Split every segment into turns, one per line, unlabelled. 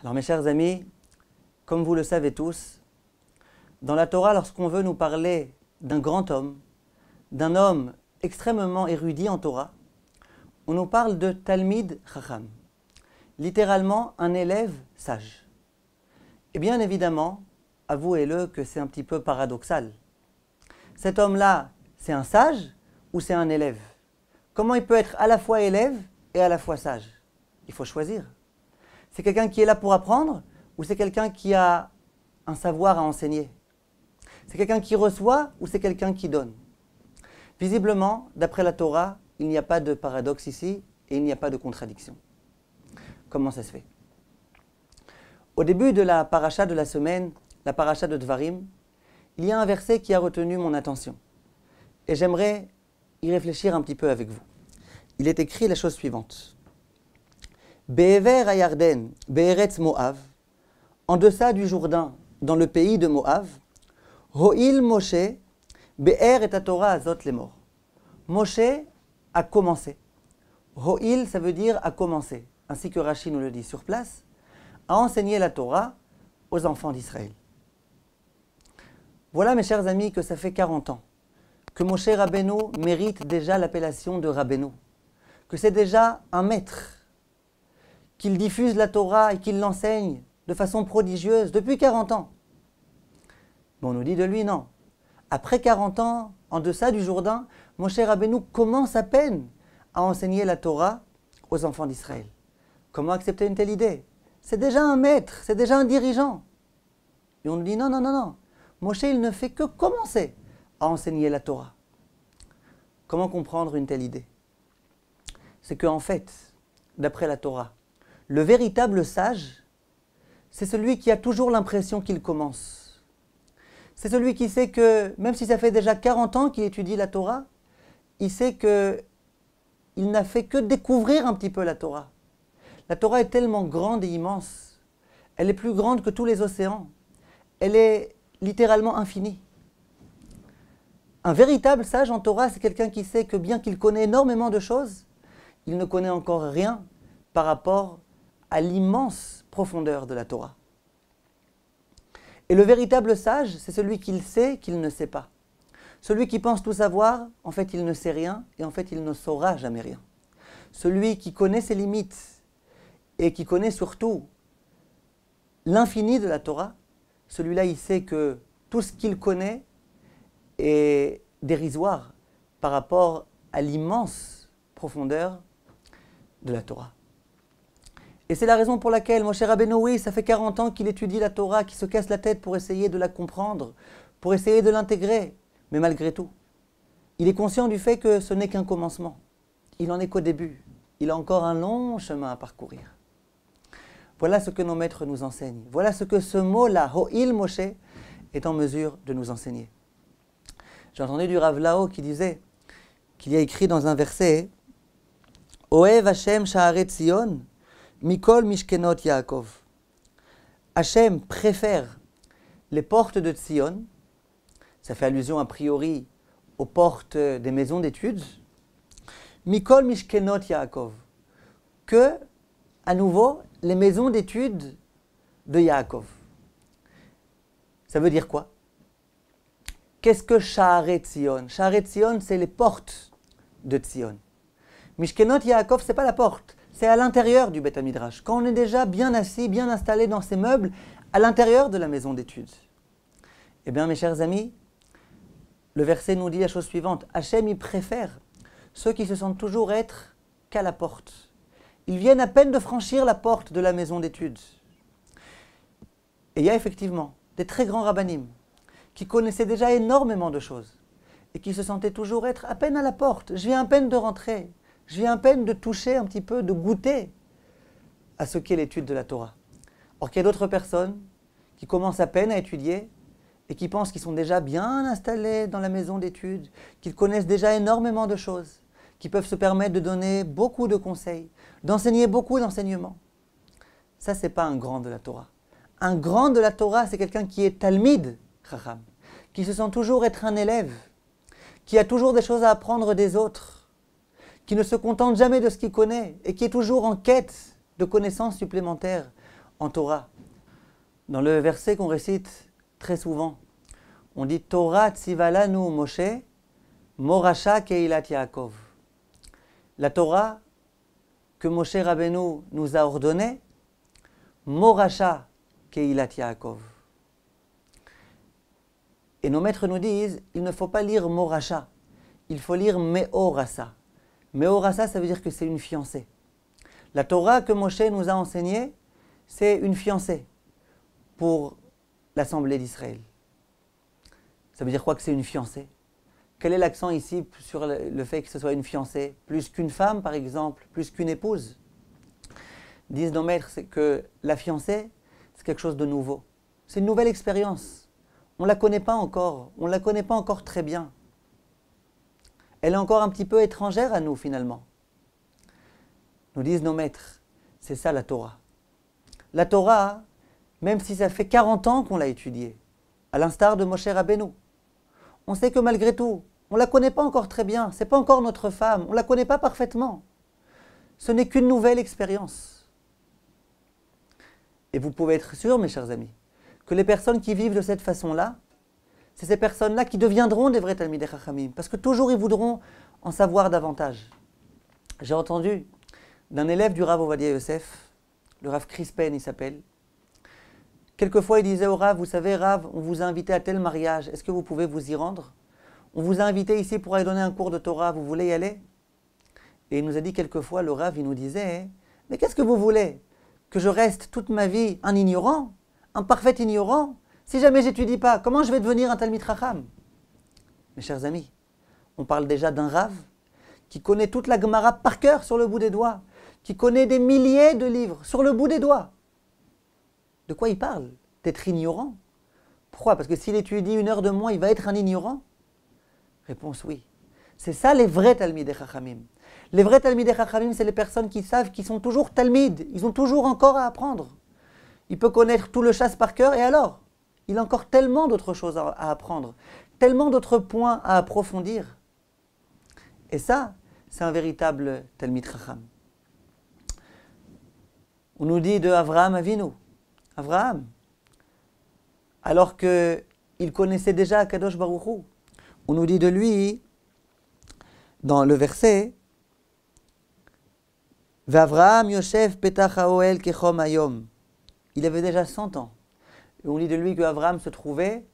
Alors mes chers amis, comme vous le savez tous, dans la Torah, lorsqu'on veut nous parler d'un grand homme, d'un homme extrêmement érudit en Torah, on nous parle de Talmid Chacham, littéralement un élève sage. Et bien évidemment, avouez-le que c'est un petit peu paradoxal. Cet homme-là, c'est un sage ou c'est un élève? Comment il peut être à la fois élève et à la fois sage? Il faut choisir. C'est quelqu'un qui est là pour apprendre ou c'est quelqu'un qui a un savoir à enseigner? C'est quelqu'un qui reçoit ou c'est quelqu'un qui donne? Visiblement, d'après la Torah, il n'y a pas de paradoxe ici et il n'y a pas de contradiction. Comment ça se fait? Au début de la paracha de la semaine, la paracha de Dvarim, il y a un verset qui a retenu mon attention. Et j'aimerais y réfléchir un petit peu avec vous. Il est écrit la chose suivante. Be'ever hayarden, be'eretz Moav, en deçà du Jourdain, dans le pays de Moav, Ho'il Moshe, be'er et Torah azot lemor. Moshe a commencé. Ho'il, ça veut dire a commencé, ainsi que Rashi nous le dit sur place, à enseigner la Torah aux enfants d'Israël. Voilà, mes chers amis, que ça fait 40 ans que Moshe Rabbeinu mérite déjà l'appellation de Rabbeinu, que c'est déjà un maître, qu'il diffuse la Torah et qu'il l'enseigne de façon prodigieuse depuis 40 ans. Mais on nous dit de lui non. Après 40 ans, en deçà du Jourdain, Moshe Rabbeinu commence à peine à enseigner la Torah aux enfants d'Israël. Comment accepter une telle idée? C'est déjà un maître, c'est déjà un dirigeant. Et on nous dit non, non, non, non. Moshe, il ne fait que commencer à enseigner la Torah. Comment comprendre une telle idée? C'est qu'en fait, d'après la Torah, le véritable sage, c'est celui qui a toujours l'impression qu'il commence. C'est celui qui sait que, même si ça fait déjà 40 ans qu'il étudie la Torah, il sait qu'il n'a fait que découvrir un petit peu la Torah. La Torah est tellement grande et immense. Elle est plus grande que tous les océans. Elle est littéralement infinie. Un véritable sage en Torah, c'est quelqu'un qui sait que bien qu'il connaît énormément de choses, il ne connaît encore rien par rapport à l'immense profondeur de la Torah. Et le véritable sage, c'est celui qui sait qu'il ne sait pas. Celui qui pense tout savoir, en fait, il ne sait rien et en fait, il ne saura jamais rien. Celui qui connaît ses limites et qui connaît surtout l'infini de la Torah, celui-là, il sait que tout ce qu'il connaît est dérisoire par rapport à l'immense profondeur de la Torah. Et c'est la raison pour laquelle Moshe Rabbeinu, oui, ça fait 40 ans qu'il étudie la Torah, qu'il se casse la tête pour essayer de la comprendre, pour essayer de l'intégrer. Mais malgré tout, il est conscient du fait que ce n'est qu'un commencement. Il n'en est qu'au début. Il a encore un long chemin à parcourir. Voilà ce que nos maîtres nous enseignent. Voilà ce que ce mot-là, Ho'il Moshe, est en mesure de nous enseigner. J'ai entendu du Rav Lao qui disait qu'il y a écrit dans un verset Oev Hashem Sha'aret Tzion Mikol Mishkenot Yaakov. Hashem préfère les portes de Tzion, ça fait allusion a priori aux portes des maisons d'études, Mikol Mishkenot Yaakov, que, à nouveau, les maisons d'études de Yaakov. Ça veut dire quoi? Qu'est-ce que Sha'aret Tzion? Sha'aret Tzion, c'est les portes de Tzion. Mishkenot Yaakov, c'est pas la porte. C'est à l'intérieur du Beth Midrash, quand on est déjà bien assis, bien installé dans ses meubles, à l'intérieur de la maison d'études. Eh bien, mes chers amis, le verset nous dit la chose suivante. Hachem, il préfère ceux qui se sentent toujours être qu'à la porte. Ils viennent à peine de franchir la porte de la maison d'études. Et il y a effectivement des très grands rabbanim qui connaissaient déjà énormément de choses et qui se sentaient toujours être à peine à la porte. Je viens à peine de rentrer. Je viens à peine de toucher un petit peu, de goûter à ce qu'est l'étude de la Torah. Or qu'il y a d'autres personnes qui commencent à peine à étudier et qui pensent qu'ils sont déjà bien installés dans la maison d'études, qu'ils connaissent déjà énormément de choses, qui peuvent se permettre de donner beaucoup de conseils, d'enseigner beaucoup d'enseignements. Ça, c'est pas un grand de la Torah. Un grand de la Torah, c'est quelqu'un qui est Talmid Chacham, qui se sent toujours être un élève, qui a toujours des choses à apprendre des autres, qui ne se contente jamais de ce qu'il connaît et qui est toujours en quête de connaissances supplémentaires, en Torah. Dans le verset qu'on récite très souvent, on dit Torah tzivalanu Moshe, Morasha Keilat Yaakov. La Torah que Moshe Rabbeinu nous a ordonnée, Morasha Keilat Yaakov. Et nos maîtres nous disent, il ne faut pas lire Morasha, il faut lire Meorasa. Meorasa, ça veut dire que c'est une fiancée. La Torah que Moshe nous a enseignée, c'est une fiancée pour l'Assemblée d'Israël. Ça veut dire quoi que c'est une fiancée? Quel est l'accent ici sur le fait que ce soit une fiancée? Plus qu'une femme, par exemple, plus qu'une épouse? Disent nos maîtres, c'est que la fiancée, c'est quelque chose de nouveau. C'est une nouvelle expérience. On ne la connaît pas encore, on ne la connaît pas encore très bien. Elle est encore un petit peu étrangère à nous, finalement. Nous disent nos maîtres, c'est ça la Torah. La Torah, même si ça fait 40 ans qu'on l'a étudiée, à l'instar de Moshe Rabbeinu, on sait que malgré tout, on ne la connaît pas encore très bien, ce n'est pas encore notre femme, on ne la connaît pas parfaitement. Ce n'est qu'une nouvelle expérience. Et vous pouvez être sûrs, mes chers amis, que les personnes qui vivent de cette façon-là, c'est ces personnes-là qui deviendront des vrais Talmidei Chachamim, parce que toujours ils voudront en savoir davantage. J'ai entendu d'un élève du Rav Ovadia Yosef, le Rav Crispen il s'appelle, quelquefois il disait au Rav, vous savez Rav, on vous a invité à tel mariage, est-ce que vous pouvez vous y rendre? On vous a invité ici pour aller donner un cours de Torah, vous voulez y aller? Et il nous a dit quelquefois, le Rav, il nous disait, mais qu'est-ce que vous voulez? Que je reste toute ma vie un ignorant? Un parfait ignorant? Si jamais j'étudie pas, comment je vais devenir un Talmid Chacham? Mes chers amis, on parle déjà d'un Rav qui connaît toute la Gemara par cœur sur le bout des doigts, qui connaît des milliers de livres sur le bout des doigts. De quoi il parle? D'être ignorant? Pourquoi? Parce que s'il étudie 1 heure de moins, il va être un ignorant? Réponse oui. C'est ça les vrais Talmidei Chachamim. Les vrais Talmidei Chachamim, c'est les personnes qui savent qu'ils sont toujours Talmid, ils ont toujours encore à apprendre. Il peut connaître tout le chasse par cœur et alors? Il a encore tellement d'autres choses à apprendre, tellement d'autres points à approfondir. Et ça, c'est un véritable Talmid Chacham. On nous dit de Avraham Avinu. Avraham, alors qu'il connaissait déjà Kadosh Baruch Hu, on nous dit de lui, dans le verset, V'Avraham Yoshev Petach HaOel Kechom Hayom. Il avait déjà 100 ans. Et on dit de lui que Avraham se trouvait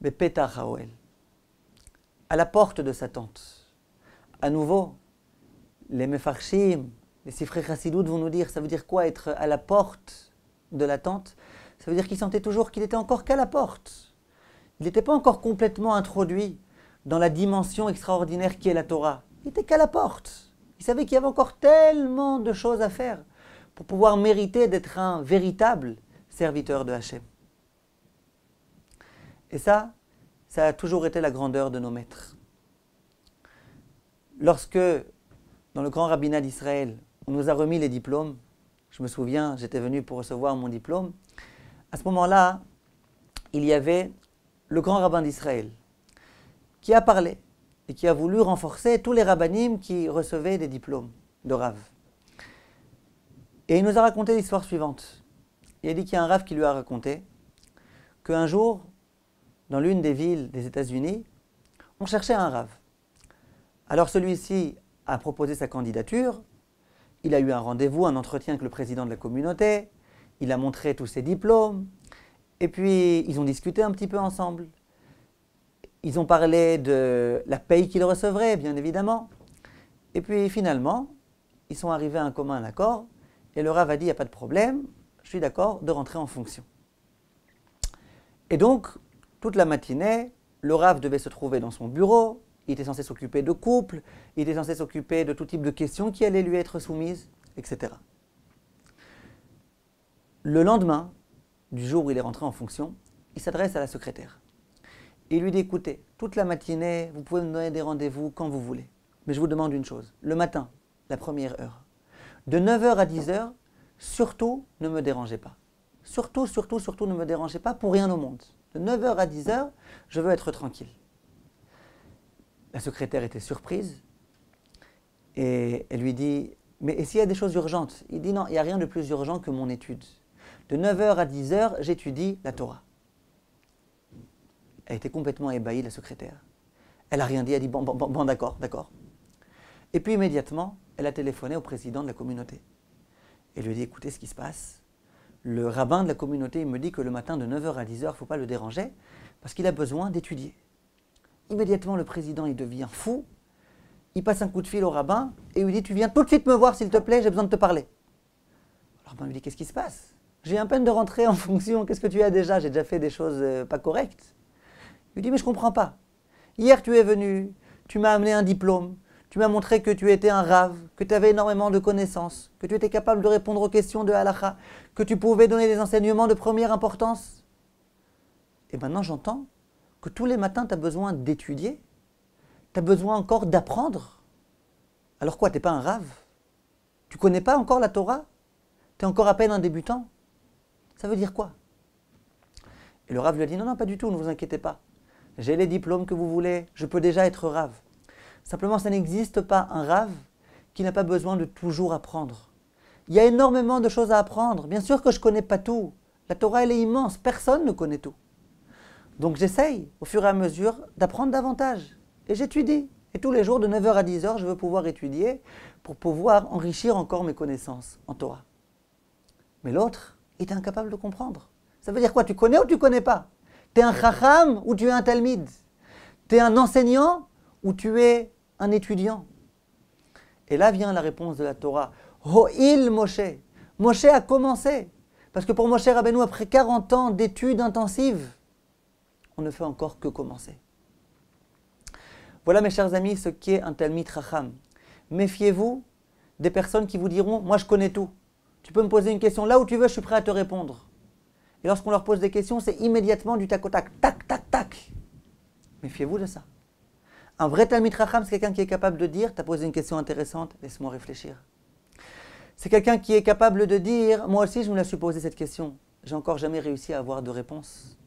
Petach HaOel, à la porte de sa tente. À nouveau, les Mefarshim, les Sifrei Chassidut vont nous dire, ça veut dire quoi être à la porte de la tente? Ça veut dire qu'il sentait toujours qu'il était encore qu'à la porte. Il n'était pas encore complètement introduit dans la dimension extraordinaire qui est la Torah. Il n'était qu'à la porte. Il savait qu'il y avait encore tellement de choses à faire pour pouvoir mériter d'être un véritable serviteur de Hachem. Et ça a toujours été la grandeur de nos maîtres. Lorsque, dans le grand rabbinat d'Israël, on nous a remis les diplômes, je me souviens, j'étais venu pour recevoir mon diplôme, à ce moment-là, il y avait le grand rabbin d'Israël qui a parlé et qui a voulu renforcer tous les rabbinim qui recevaient des diplômes de Rav. Et il nous a raconté l'histoire suivante. Il a dit qu'il y a un Rav qui lui a raconté qu'un jour, dans l'une des villes des États-Unis, on cherchait un Rav. Alors celui-ci a proposé sa candidature, il a eu un rendez-vous, un entretien avec le président de la communauté, il a montré tous ses diplômes, et puis ils ont discuté un petit peu ensemble. Ils ont parlé de la paye qu'il recevrait, bien évidemment. Et puis finalement, ils sont arrivés à un commun accord, et le Rav a dit, il n'y a pas de problème, je suis d'accord de rentrer en fonction. Et donc, toute la matinée, le Rav devait se trouver dans son bureau, il était censé s'occuper de couple, il était censé s'occuper de tout type de questions qui allaient lui être soumises, etc. Le lendemain, du jour où il est rentré en fonction, il s'adresse à la secrétaire. Il lui dit, écoutez, toute la matinée, vous pouvez me donner des rendez-vous quand vous voulez. Mais je vous demande une chose, le matin, la première heure, de 9h à 10h, surtout ne me dérangez pas. Surtout ne me dérangez pas pour rien au monde. De 9h à 10h, je veux être tranquille. La secrétaire était surprise et elle lui dit, mais et s'il y a des choses urgentes? Il dit, non, il n'y a rien de plus urgent que mon étude. De 9 heures à 10 heures, j'étudie la Torah. Elle était complètement ébahie, la secrétaire. Elle n'a rien dit, elle a dit bon, d'accord, d'accord. Et puis immédiatement, elle a téléphoné au président de la communauté. Et lui a dit, écoutez ce qui se passe. Le rabbin de la communauté il me dit que le matin de 9 heures à 10 heures, il ne faut pas le déranger parce qu'il a besoin d'étudier. Immédiatement, le président il devient fou. Il passe un coup de fil au rabbin et lui dit, tu viens tout de suite me voir s'il te plaît, j'ai besoin de te parler. Le rabbin lui dit, qu'est-ce qui se passe? J'ai à peine de rentrer en fonction, qu'est-ce que tu as déjà? J'ai déjà fait des choses pas correctes. Il lui dit, mais je ne comprends pas. Hier, tu es venu, tu m'as amené un diplôme, tu m'as montré que tu étais un rave, que tu avais énormément de connaissances, que tu étais capable de répondre aux questions de halakha, que tu pouvais donner des enseignements de première importance. Et maintenant, j'entends que tous les matins, tu as besoin d'étudier, tu as besoin encore d'apprendre. Alors quoi, tu n'es pas un rave? Tu ne connais pas encore la Torah? Tu es encore à peine un débutant? Ça veut dire quoi? Et le rave lui a dit, non, pas du tout, ne vous inquiétez pas. J'ai les diplômes que vous voulez, je peux déjà être rave. Simplement, ça n'existe pas un rave qui n'a pas besoin de toujours apprendre. Il y a énormément de choses à apprendre. Bien sûr que je ne connais pas tout. La Torah, elle est immense. Personne ne connaît tout. Donc j'essaye, au fur et à mesure, d'apprendre davantage. Et j'étudie. Et tous les jours, de 9 heures à 10 heures, je veux pouvoir étudier pour pouvoir enrichir encore mes connaissances en Torah. Mais l'autre, il est incapable de comprendre. Ça veut dire quoi? Tu connais ou tu ne connais pas? Tu es un chacham ou tu es un talmid? Tu es un enseignant ou tu es un étudiant? Et là vient la réponse de la Torah. Ho'il Moshe. Moshe a commencé. Parce que pour Moshe Rabbeinu, après 40 ans d'études intensives, on ne fait encore que commencer. Voilà mes chers amis ce qu'est un talmid chacham. Méfiez-vous des personnes qui vous diront « moi je connais tout, tu peux me poser une question là où tu veux, je suis prêt à te répondre ». Et lorsqu'on leur pose des questions, c'est immédiatement du tac au tac, tac, tac, tac. Méfiez-vous de ça. Un vrai talmid chacham, c'est quelqu'un qui est capable de dire « tu as posé une question intéressante, laisse-moi réfléchir ». C'est quelqu'un qui est capable de dire « moi aussi je me la suis posé cette question, j'ai encore jamais réussi à avoir de réponse ».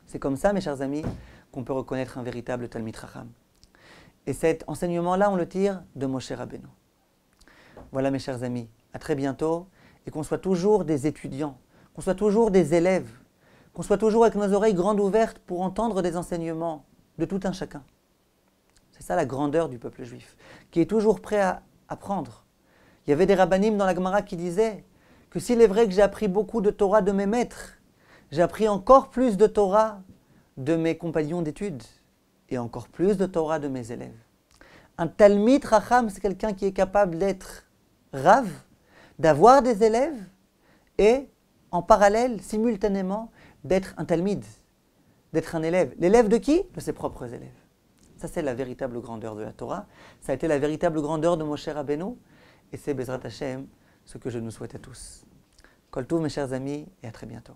C'est comme ça, mes chers amis, qu'on peut reconnaître un véritable talmid chacham. Et cet enseignement-là, on le tire de Moshe Rabbeinu. Voilà, mes chers amis, à très bientôt, et qu'on soit toujours des étudiants, qu'on soit toujours des élèves, qu'on soit toujours avec nos oreilles grandes ouvertes pour entendre des enseignements de tout un chacun. C'est ça la grandeur du peuple juif, qui est toujours prêt à apprendre. Il y avait des rabbanim dans la Gemara qui disaient que s'il est vrai que j'ai appris beaucoup de Torah de mes maîtres, j'ai appris encore plus de Torah de mes compagnons d'études et encore plus de Torah de mes élèves. Un talmid chacham, c'est quelqu'un qui est capable d'être rav, d'avoir des élèves et en parallèle, simultanément, d'être un talmid, d'être un élève. L'élève de qui? De ses propres élèves. Ça, c'est la véritable grandeur de la Torah. Ça a été la véritable grandeur de Moshe Rabbeinu. Et c'est Bezrat Hashem ce que je nous souhaite à tous. Kol Tov, mes chers amis, et à très bientôt.